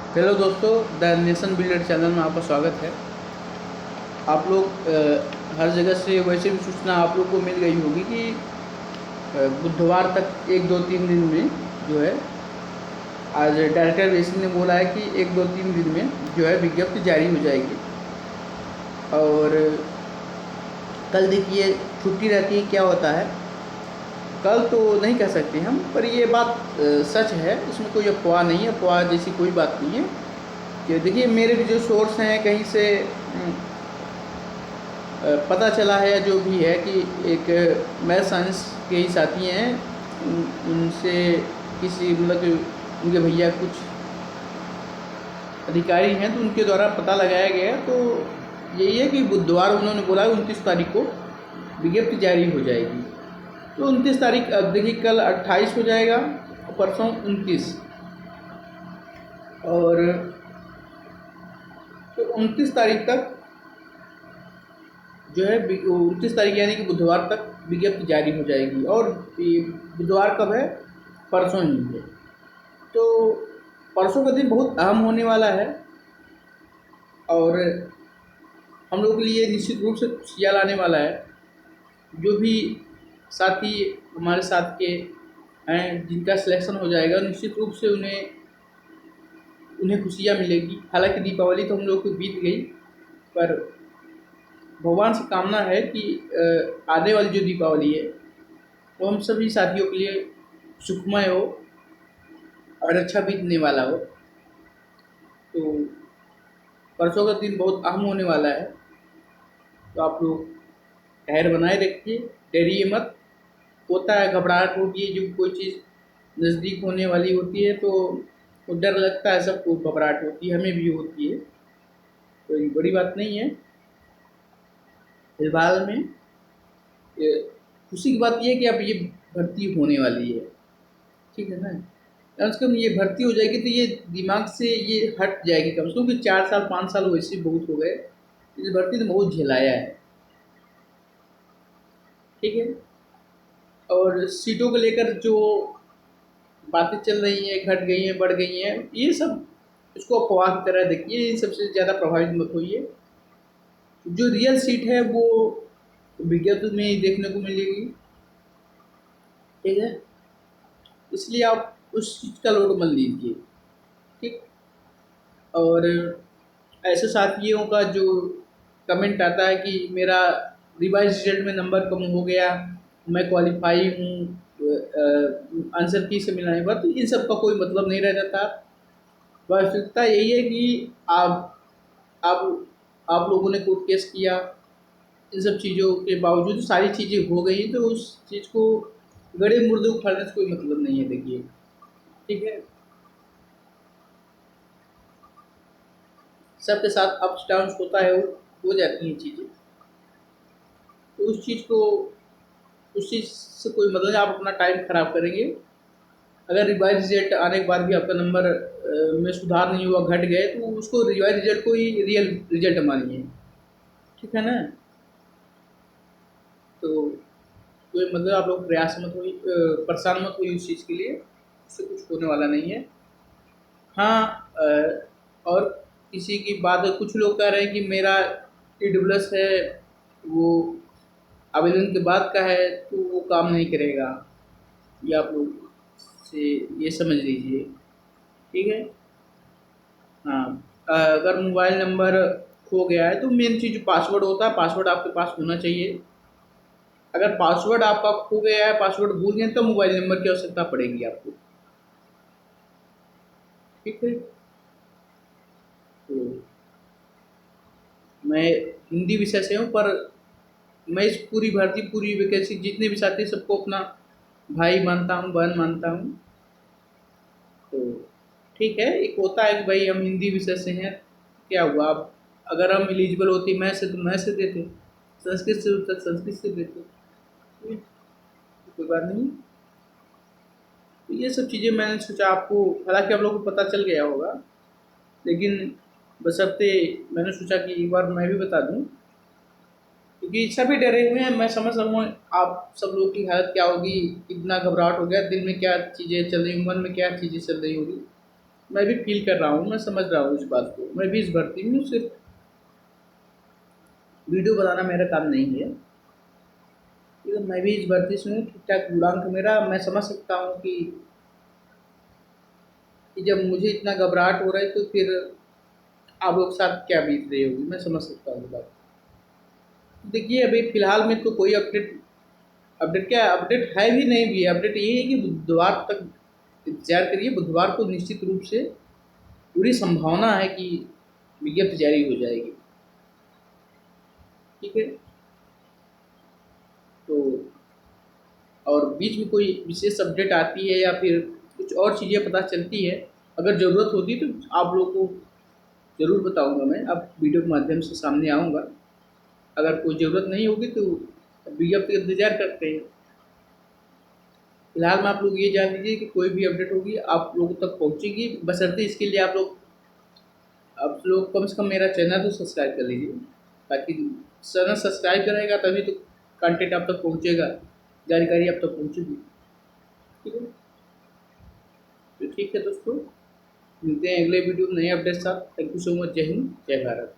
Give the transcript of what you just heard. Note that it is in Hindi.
हेलो दोस्तों, द नेशन बिल्डर चैनल में आपका स्वागत है। आप लोग हर जगह से वैसे भी सूचना आप लोग को मिल गई होगी कि बुधवार तक 1 2 3 दिन में जो है, आज डायरेक्टर रेसिंग ने बोला है कि 1 2 3 दिन में जो है विज्ञप्ति जारी हो जाएगी। और कल देखिए छुट्टी रहती है, क्या होता है कल तो नहीं कह सकते हम, पर ये बात सच है, इसमें कोई अफवाह नहीं है, अफवाह जैसी कोई बात नहीं है। कि देखिए मेरे भी जो सोर्स हैं कहीं से पता चला है या जो भी है कि एक मैथ साइंस के ही साथी हैं, उनसे किसी मतलब कि उनके भैया कुछ अधिकारी हैं तो उनके द्वारा पता लगाया गया। तो यही है कि बुधवार उन्होंने बोला 29 तारीख को विज्ञप्ति जारी हो जाएगी। तो 29 तारीख, अब देखिए कल 28 हो जाएगा और परसों 29, और तो 29 तारीख तक जो है 29 तारीख यानी कि बुधवार तक विज्ञप्ति जारी हो जाएगी। और ये बुधवार कब है? परसों ही है। तो परसों का दिन बहुत अहम होने वाला है और हम लोग के लिए निश्चित रूप से खुशियाँ लाने वाला है। जो भी साथी हमारे साथ के हैं जिनका सिलेक्शन हो जाएगा, निश्चित रूप से उन्हें खुशियाँ मिलेगी। हालांकि दीपावली तो हम लोग को बीत गई, पर भगवान से कामना है कि आने वाली जो दीपावली है वो हम सभी साथियों के लिए सुखमय हो और अच्छा बीतने वाला हो। तो परसों का दिन बहुत अहम होने वाला है, तो आप लोग धैर्य बनाए रखिए, डरिए मत। होता है, घबराहट होती है, जब कोई चीज़ नज़दीक होने वाली होती है तो डर लगता है, सबको घबराहट होती है, हमें भी होती है। तो ये बड़ी बात नहीं है। फिलहाल में ये खुशी की बात ये है कि अब ये भर्ती होने वाली है, ठीक है ना। कम से कम ये भर्ती हो जाएगी तो ये दिमाग से ये हट जाएगी कम से कम, कि 4 साल 5 साल वैसे ही बहुत हो गए, इस भर्ती ने बहुत झेलाया है, ठीक है। और सीटों को लेकर जो बातें चल रही हैं, घट गई हैं, बढ़ गई हैं, ये सब इसको अफवाह की तरह देखिए, इन सबसे ज़्यादा प्रभावित मत होइए। जो रियल सीट है वो विज्ञप्ति में ही देखने को मिलेगी, ठीक है। इसलिए आप उस चीज़ का लोड मत लीजिए, ठीक। और ऐसे साथियों का जो कमेंट आता है कि मेरा रिवाइज रिजल्ट में नंबर कम हो गया, मैं क्वालिफाई हूँ, आंसर की से मिलाने पर, तो इन सब का कोई मतलब नहीं रह जाता। वास्तविकता यही है कि आप आप लोगों ने कोर्ट केस किया, इन सब चीज़ों के बावजूद सारी चीज़ें हो गई, तो उस चीज़ को गड़े मुर्दे उखाड़ने से कोई मतलब नहीं है, देखिए, ठीक है। सबके साथ अप्स डाउन्स होता है, हो जाती हैं चीज़ें, तो उस चीज़ से कोई मतलब नहीं, आप अपना टाइम खराब करेंगे। अगर रिवाइज रिजल्ट आने के बाद भी आपका नंबर में सुधार नहीं हुआ, घट गए, तो उसको रिवाइज रिजल्ट को ही रियल रिजल्ट मानिए, ठीक है ना। तो कोई मतलब आप लोग प्रयास मत हुई, परेशान मत हुई उस चीज़ के लिए, उससे कुछ होने वाला नहीं है। हाँ, और किसी की बात, कुछ लोग कह रहे हैं कि मेरा EWS है, वो आवेदन के बाद का है, तो वो काम नहीं करेगा, ये आप लोग से ये समझ लीजिए, ठीक है। हाँ, अगर मोबाइल नंबर खो गया है तो मेन चीज़ पासवर्ड होता है, पासवर्ड आपके पास होना चाहिए। अगर पासवर्ड आपका खो गया है, पासवर्ड भूल गए, तो मोबाइल नंबर की आवश्यकता पड़ेगी आपको, ठीक है। तो मैं हिंदी विषय से हूँ, पर मैं इस पूरी भर्ती, पूरी वैकेंसी, जितने भी साथी, सबको अपना भाई मानता हूँ, बहन मानता हूँ। तो ठीक है, एक होता है कि भाई हम हिंदी विषय से हैं, क्या हुआ, अब अगर हम एलिजिबल होती मैं से तो मैं से देते, संस्कृत से होता संस्कृत से देते, कोई बात नहीं। तो ये सब चीज़ें मैंने सोचा आपको, हालांकि आप लोगों को पता चल गया होगा, लेकिन बशर्ते मैंने सोचा कि एक बार मैं भी बता दूं, क्योंकि सभी डरे हुए हैं, मैं समझ रहा हूँ आप सब लोग की हालत क्या होगी, कितना घबराहट हो गया, दिल में क्या चीज़ें चल रही, मन में क्या चीज़ें चल रही होगी। मैं भी फील कर रहा हूँ, मैं समझ रहा हूँ इस बात को। मैं भी इस भर्ती में सिर्फ वीडियो बनाना मेरा काम नहीं है, क्योंकि मैं भी इस भर्ती से हूँ। ठीक ठाक गुणांक मेरा, मैं समझ सकता हूँ कि जब मुझे इतना घबराहट हो रहा है तो फिर आप लोग के साथ क्या बीत रही होगी, मैं समझ सकता हूँ ये बात। देखिए अभी फ़िलहाल में तो कोई अपडेट, अपडेट क्या है, अपडेट है भी नहीं भी है। अपडेट ये है कि बुधवार तक इंतजार करिए, बुधवार को निश्चित रूप से पूरी संभावना है कि विज्ञप्ति जारी हो जाएगी। ठीक है, तो और बीच में कोई विशेष अपडेट आती है या फिर कुछ और चीज़ें पता चलती है, अगर ज़रूरत होती है तो आप लोगों को ज़रूर बताऊंगा, मैं अब वीडियो के माध्यम से सामने आऊँगा। अगर कोई ज़रूरत नहीं होगी तो विज्ञप्ति का इंतजार करते हैं। फिलहाल में आप लोग ये जान लीजिए कि कोई भी अपडेट होगी आप लोगों तक पहुंचेगी, बशर्ते इसके लिए आप लोग कम से कम मेरा चैनल तो सब्सक्राइब कर लीजिए, ताकि चैनल सब्सक्राइब करेगा तभी तो कंटेंट आप तक पहुंचेगा, जानकारी आप तक पहुंचेगी। ठीक है, तो ठीक है दोस्तों, मिलते हैं अगले वीडियो में नए अपडेट साथ। Thank you so much. जय हिंद, जय भारत।